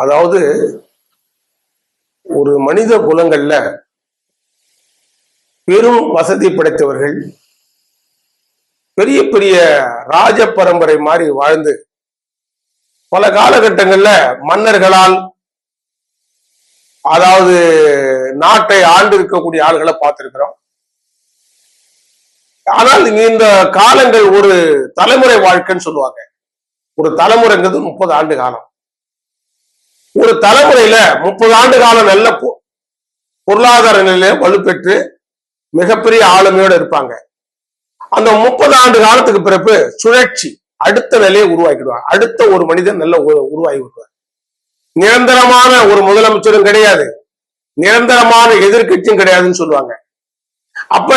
அதாவது ஒரு மனித குலங்கள்ல பெரும் வசதி படைத்தவர்கள் பெரிய பெரிய ராஜ பரம்பரை மாதிரி வாழ்ந்து பல காலகட்டங்கள்ல மன்னர்களால் அதாவது நாட்டை ஆண்டு இருக்கக்கூடிய ஆள்களை பார்த்திருக்கிறோம். ஆனால் இந்த காலங்கள் ஒரு தலைமுறை வாழ்க்கைன்னு சொல்லுவாங்க. ஒரு தலைமுறைங்கிறது 30 ஆண்டு காலம். ஒரு தலைமுறையில 30 ஆண்டு காலம் நல்ல பொருளாதார நிலையில வலுப்பெற்று மிகப்பெரிய ஆளுமையோடு இருப்பாங்க. அந்த 30 ஆண்டு காலத்துக்கு பிறகு சுழற்சி அடுத்த நிலையை உருவாக்கிடுவாங்க. அடுத்த ஒரு மனிதன் நல்ல உருவாகி வருவார். நிரந்தரமான ஒரு முதலமைச்சரும் கிடையாது, நிரந்தரமான எதிர்கட்சியும் கிடையாதுன்னு சொல்லுவாங்க. அப்ப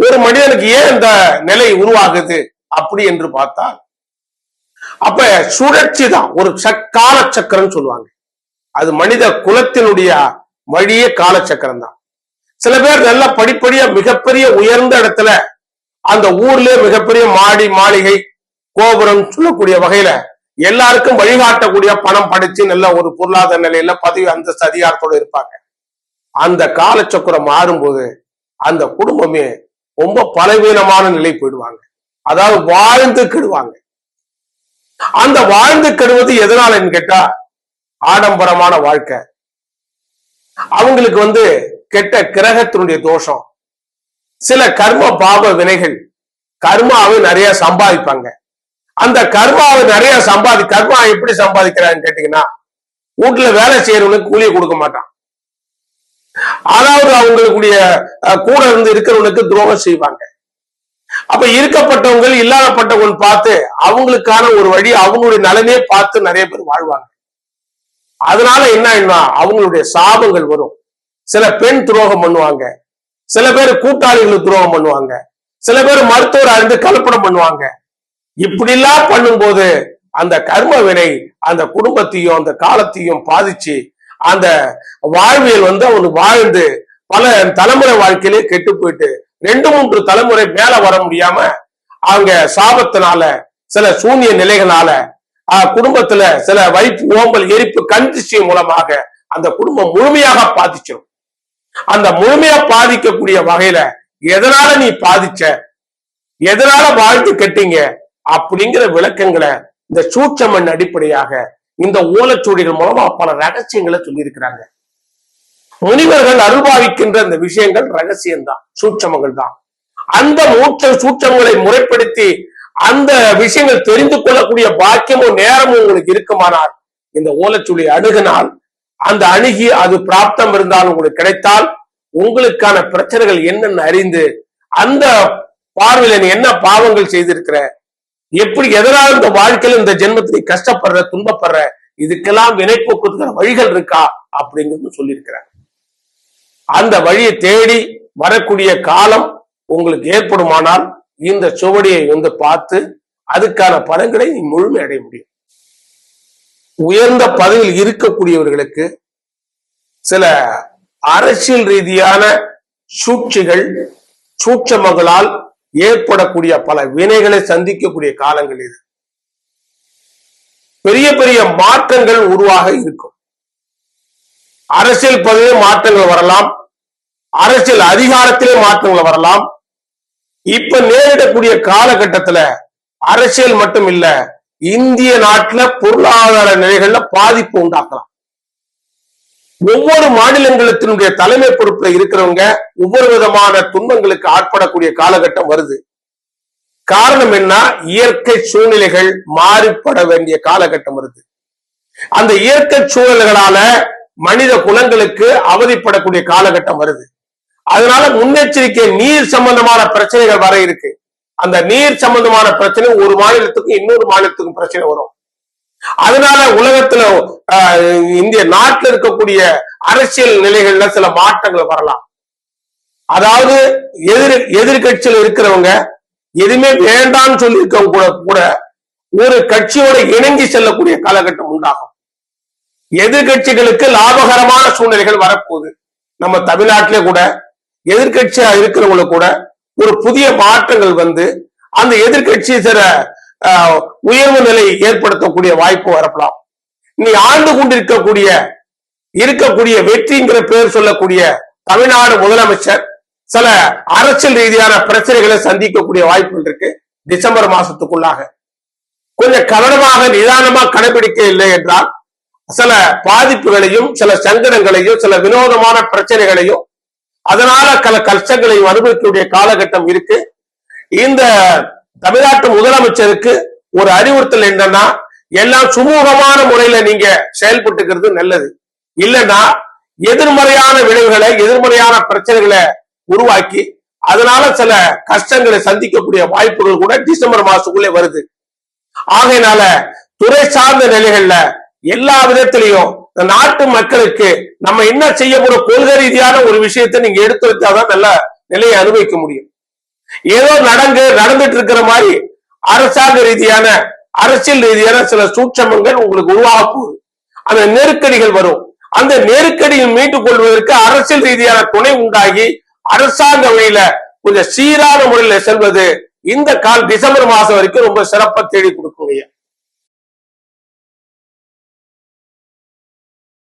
ஒரு மனிதனுக்கு ஏன் இந்த நிலை உருவாகுது அப்படி என்று பார்த்தால், அப்ப சுழற்சி தான் ஒரு காலச்சக்கரம் சொல்லுவாங்க. அது மனித குலத்தினுடைய வழியே காலச்சக்கரம் தான். சில பேர் நல்லா படிப்படியா மிகப்பெரிய உயர்ந்த இடத்துல அந்த ஊர்ல மிகப்பெரிய மாடி மாளிகை கோபுரம் சொல்லக்கூடிய வகையில எல்லாருக்கும் வழிகாட்டக்கூடிய பணம் படிச்சு நல்ல ஒரு பொருளாதார நிலையில பதவி அந்தஸ்து அதிகாரத்தோடு இருப்பாங்க. அந்த காலச்சக்கரம் மாறும்போது அந்த குடும்பமே ரொம்ப பலவீனமான நிலை போயிடுவாங்க. அதாவது வாழ்ந்து கெடுவாங்க. அந்த வாழ்ந்து கெடுவது எதனாலன்னு கேட்டா ஆடம்பரமான வாழ்க்கை, அவங்களுக்கு கெட்ட கிரகத்தினுடைய தோஷம், சில கர்ம பாவ வினைகள், கர்மாவை நிறைய சம்பாதிப்பாங்க. அந்த கர்மாவை நிறைய கர்மா எப்படி சம்பாதிக்கிறான்னு கேட்டீங்கன்னா, வீட்டுல வேலை செய்யறவனுக்கு கூலியை கொடுக்க மாட்டான். அதாவது அவங்களுடைய கூட இருந்து இருக்கிறவனுக்கு துரோகம் செய்வாங்க. அப்ப இருக்கப்பட்டவங்க இல்லாதப்பட்டவங்க பார்த்து அவங்களுக்கான ஒரு வழி அவங்களுடைய நலனே பார்த்து நிறைய பேர் வாழ்வாங்க. அதனால என்ன அவங்களுடைய சாபங்கள் வரும். சில பெண் துரோகம் பண்ணுவாங்க, சில பேர் கூட்டாளிகளுக்கு துரோகம் பண்ணுவாங்க, சில பேர் மருத்துவர் அறிந்து கலப்படம் பண்ணுவாங்க. இப்படி எல்லாம் பண்ணும்போது அந்த கர்ம வினை அந்த குடும்பத்தையும் அந்த காலத்தையும் பாதிச்சு அந்த வாழ்வியல் அவனுக்கு வாழ்ந்து பல தலைமுறை வாழ்க்கையிலே கெட்டு போயிட்டு 2-3 தலைமுறை மேல வர முடியாம அவங்க சாபத்தினால சில சூன்ய நிலைகளால குடும்பத்துல சில வயிற்று ஓம்பல் எரிப்பு கண்திஷ்டி மூலமாக அந்த குடும்பம் முழுமையாக பாதிச்சிடும். அந்த முழுமையா பாதிக்கக்கூடிய வகையில எதனால நீ பாதிச்ச, எதனால வாழ்த்து கெட்டீங்க அப்படிங்கிற விளக்கங்களை இந்த சூட்சமன் அடிப்படையாக இந்த ஓலைச்சுவடிகள் மூலமா பல ரகசியங்களை சொல்லி இருக்கிறாங்க. முனிவர்கள் அருள்பாவிக்கின்ற இந்த விஷயங்கள் ரகசியம்தான், சூட்சமங்கள் தான். அந்த சூட்சமங்களை முறைப்படுத்தி அந்த விஷயங்கள் தெரிந்து கொள்ளக்கூடிய பாக்கியமும் நேரமும் உங்களுக்கு இருக்குமானால் இந்த ஓலைச்சுவடி அணுகினால், அந்த அணுகி அது பிராப்தம் இருந்தால் உங்களுக்கு கிடைத்தால் உங்களுக்கான பிரச்சனைகள் என்னன்னு அறிந்து அந்த பார்வையில நீ என்ன பாவங்கள் செய்திருக்கிற, எப்படி எதனால இந்த வாழ்க்கையில இந்த ஜென்மத்தை கஷ்டப்படுற துன்பப்படுற, இதுக்கெல்லாம் வினைப்போக்குற வழிகள் இருக்கா அப்படிங்கிறது சொல்லியிருக்கிறார். அந்த வழியை தேடி வரக்கூடிய காலம் உங்களுக்கு ஏற்படுமானால் இந்த சுவடியை பார்த்து அதுக்கான பலன்களை நீ முழுமை அடைய முடியும். உயர்ந்த பதவியில் இருக்கக்கூடியவர்களுக்கு சில அரசியல் ரீதியான சூழ்ச்சிகள் சூட்சமங்களால் ஏற்படக்கூடிய பல வினைகளை சந்திக்கக்கூடிய காலங்கள் இது. பெரிய பெரிய மாற்றங்கள் உருவாக இருக்கும். அரசியல் பதவியிலே மாற்றங்கள் வரலாம், அரசியல் அதிகாரத்திலே மாற்றங்கள் வரலாம். இப்ப நேரிடக்கூடிய காலகட்டத்துல அரசியல் மட்டும் இல்ல, இந்திய நாட்டுல பொருளாதார நிலைகள்ல பாதிப்பு உண்டாக்கலாம். ஒவ்வொரு மாநிலங்களுடைய தலைமை பொறுப்புல இருக்கிறவங்க ஒவ்வொரு விதமான துன்பங்களுக்கு ஆட்படக்கூடிய காலகட்டம் வருது. காரணம் என்ன? இயற்கை சூழ்நிலைகள் மாறிப்பட வேண்டிய காலகட்டம் வருது. அந்த இயற்கை சூழல்களால மனித குலங்களுக்கு அவதிப்படக்கூடிய காலகட்டம் வருது. அதனால முன்னெச்சரிக்கை நீர் சம்பந்தமான பிரச்சனைகள் வர இருக்கு. அந்த நீர் சம்பந்தமான பிரச்சனை ஒரு மாநிலத்துக்கும் இன்னொரு மாநிலத்துக்கும் பிரச்சனை வரும். அதனால உலகத்துல இந்திய நாட்டில் இருக்கக்கூடிய அரசியல் நிலைகள்ல சில மாற்றங்கள் வரலாம். அதாவது எதிர்கட்சியில் இருக்கிறவங்க எதுவுமே வேண்டாம்னு சொல்லி இருக்கவங்க கூட ஒரு கட்சியோட இணங்கி செல்லக்கூடிய காலகட்டம் உண்டாகும். எதிர்கட்சிகளுக்கு லாபகரமான சூழ்நிலைகள் வரப்போகுது. நம்ம தமிழ்நாட்டிலே கூட எதிர்கட்சியா இருக்கிறவங்களுக்கு கூட ஒரு புதிய மாற்றங்கள் அந்த எதிர்கட்சி சில உயர்வு நிலை ஏற்படுத்தக்கூடிய வாய்ப்பு வரப்படலாம். நீ ஆண்டு கொண்டிருக்கக்கூடிய வெற்றிங்கிற பேர் சொல்லக்கூடிய தமிழ்நாடு முதலமைச்சர் சில அரசியல் ரீதியான பிரச்சனைகளை சந்திக்கக்கூடிய வாய்ப்புகள் இருக்கு. டிசம்பர் மாசத்துக்குள்ளாக கொஞ்சம் கவனமாக நிதானமா கடைபிடிக்க இல்லை என்றால் சில பாதிப்புகளையும் சில சங்கடங்களையும் சில வினோதமான பிரச்சனைகளையும் அதனால பல கஷ்டங்களையும் அனுபவிக்கக்கூடிய காலகட்டம் இருக்கு. இந்த தமிழ்நாட்டு முதலமைச்சருக்கு ஒரு அறிவுறுத்தல் என்னன்னா, எல்லாம் சுமூகமான முறையில நீங்க செயல்பட்டுக்கிறது நல்லது. இல்லைன்னா எதிர்மறையான விளைவுகளை எதிர்மறையான பிரச்சனைகளை உருவாக்கி அதனால சில கஷ்டங்களை சந்திக்கக்கூடிய வாய்ப்புகள் கூட டிசம்பர் மாசத்துக்குள்ளே வருது. ஆகையினால துறை சார்ந்த நிலைகள்ல எல்லா விதத்திலையும் நாட்டு மக்களுக்கு நம்ம என்ன செய்ய போற கொள்கை ரீதியான ஒரு விஷயத்தை நீங்க எடுத்து வச்சாதான் நல்ல நிலையை அனுபவிக்க முடியும். ஏதோ நடந்துட்டு இருக்கிற மாதிரி அரசாங்க ரீதியான அரசியல் ரீதியான சில சூட்சமங்கள் உங்களுக்கு உருவாக போகுது. அந்த நெருக்கடிகள் வரும். அந்த நெருக்கடியில் மீட்டுக் கொள்வதற்கு அரசியல் ரீதியான துணை உண்டாகி அரசாங்க வழியில கொஞ்சம் சீரான முறையில் செல்வது இந்த டிசம்பர் மாசம் வரைக்கும் ரொம்ப சிறப்பா தேடி கொடுக்குங்க.